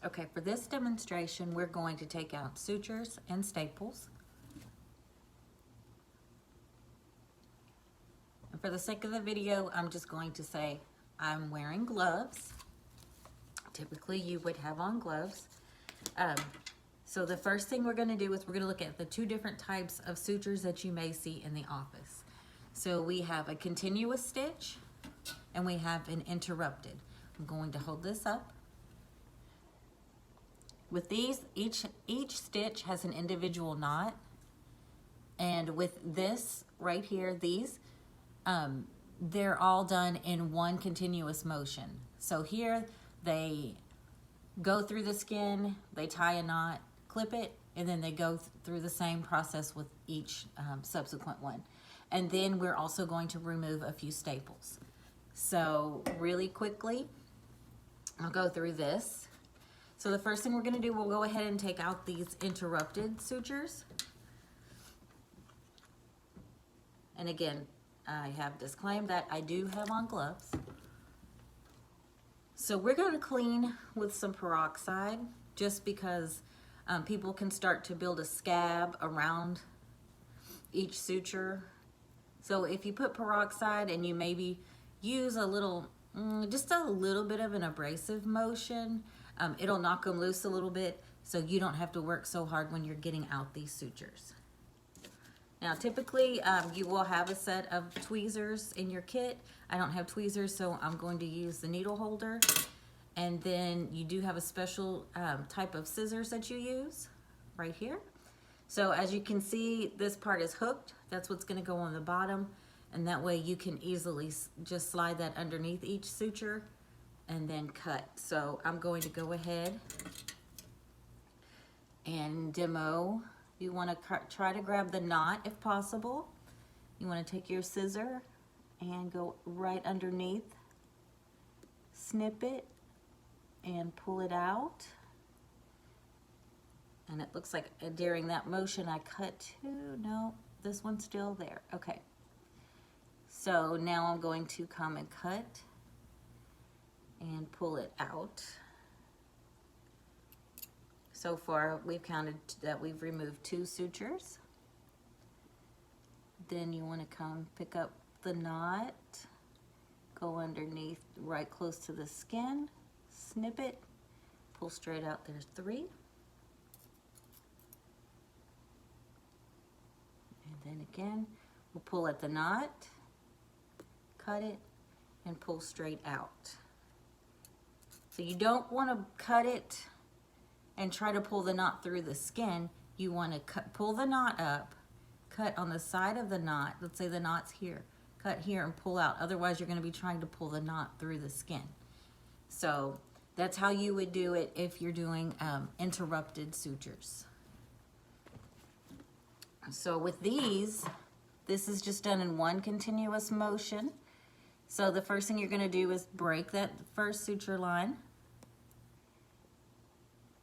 Okay, for this demonstration, we're going to take out sutures and staples. And for the sake of the video, I'm just going to say I'm wearing gloves. Typically, you would have on gloves. So the first thing we're going to do is we're going to look at the two different types of sutures that you may see in the office. So we have a continuous stitch and we have an interrupted. I'm going to hold this up. With these, each stitch has an individual knot, and with this right here, these, they're all done in one continuous motion. So here they go through the skin, they tie a knot, clip it, and then they go through the same process with each subsequent one. And then we're also going to remove a few staples. So really quickly, I'll go through this. So the first thing we're going to do, we'll go ahead and take out these interrupted sutures. And again, I have disclaimed that I do have on gloves. So we're going to clean with some peroxide just because people can start to build a scab around each suture. So if you put peroxide and you maybe use a little, just a little bit of an abrasive motion, it'll knock them loose a little bit so you don't have to work so hard when you're getting out these sutures. Now typically you will have a set of tweezers in your kit. I don't have tweezers, so I'm going to use the needle holder. And then you do have a special type of scissors that you use right here. So as you can see, this part is hooked. That's what's going to go on the bottom. And that way you can easily just slide that underneath each suture and then cut. So I'm going to go ahead and demo. You want to try to grab the knot if possible. You want to take your scissor and go right underneath, snip it, and pull it out. And it looks like during that motion I cut two. No, this one's still there. Okay. So now I'm going to come and cut and pull it out. So far we've counted that we've removed 2 sutures. Then you want to come pick up the knot, go underneath right close to the skin, snip it, pull straight out. There's 3. And then again, we'll pull at the knot, cut it, and pull straight out. So you don't want to cut it and try to pull the knot through the skin. You want to pull the knot up, cut on the side of the knot. Let's say the knot's here. Cut here and pull out. Otherwise, you're going to be trying to pull the knot through the skin. So that's how you would do it if you're doing interrupted sutures. So with these, this is just done in one continuous motion. So the first thing you're going to do is break that first suture line.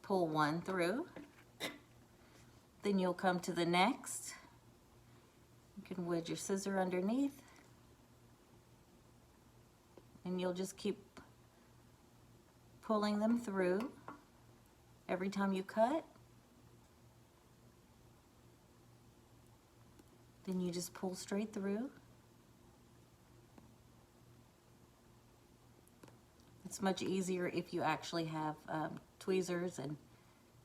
Pull 1 through. Then you'll come to the next. You can wedge your scissor underneath. And you'll just keep pulling them through every time you cut. Then you just pull straight through. It's much easier if you actually have tweezers and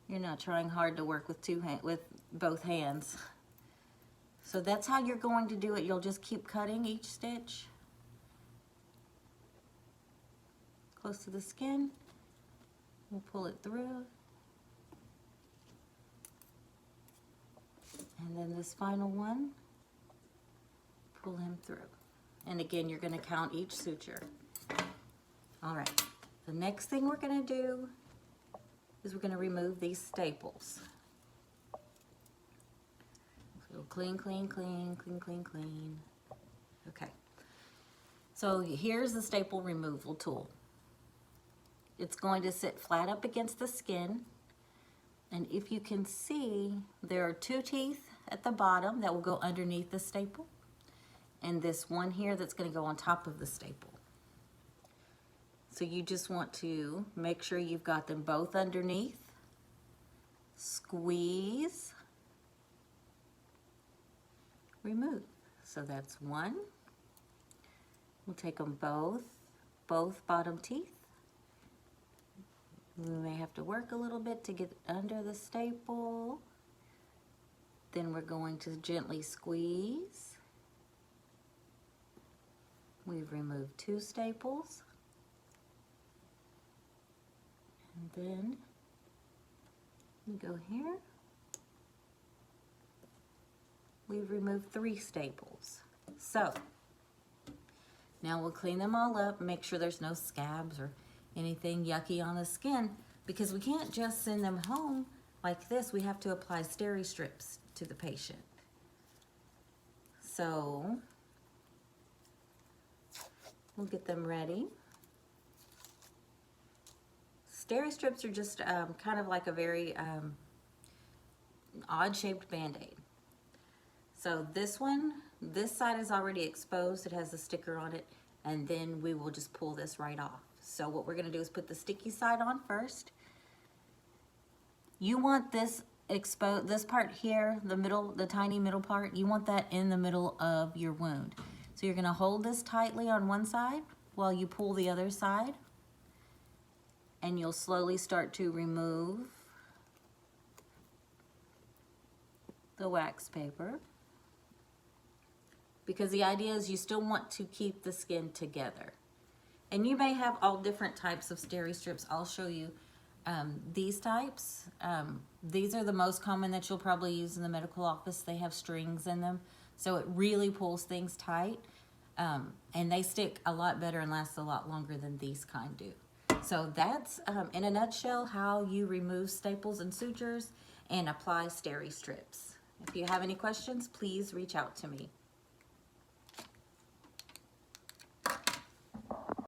you're not trying hard to work with both hands. So that's how you're going to do it. You'll just keep cutting each stitch close to the skin. We'll pull it through. And then this final one, pull him through. And again, you're going to count each suture. All right, the next thing we're going to do is we're going to remove these staples. So clean, clean, clean, clean, clean, clean. Okay, so here's the staple removal tool. It's going to sit flat up against the skin. And if you can see, there are 2 teeth at the bottom that will go underneath the staple. And this one here that's going to go on top of the staple. So you just want to make sure you've got them both underneath. Squeeze, remove. So that's one. We'll take them both bottom teeth. We may have to work a little bit to get under the staple. Then we're going to gently squeeze. We've removed 2 staples. And then we go here. We've removed 3 staples. So now we'll clean them all up, make sure there's no scabs or anything yucky on the skin, because we can't just send them home like this. We have to apply steri strips to the patient. So we'll get them ready. Steri strips are just kind of like a very odd shaped band-aid. So this one, this side is already exposed. It has a sticker on it, and then we will just pull this right off. So what we're gonna do is put the sticky side on first. You want this exposed, this part here, the middle, the tiny middle part, you want that in the middle of your wound. So you're gonna hold this tightly on one side while you pull the other side, and you'll slowly start to remove the wax paper. Because the idea is you still want to keep the skin together. And you may have all different types of steri strips. I'll show you these types. These are the most common that you'll probably use in the medical office. They have strings in them, so it really pulls things tight. And they stick a lot better and last a lot longer than these kind do. So that's, in a nutshell, how you remove staples and sutures and apply steri strips. If you have any questions, please reach out to me.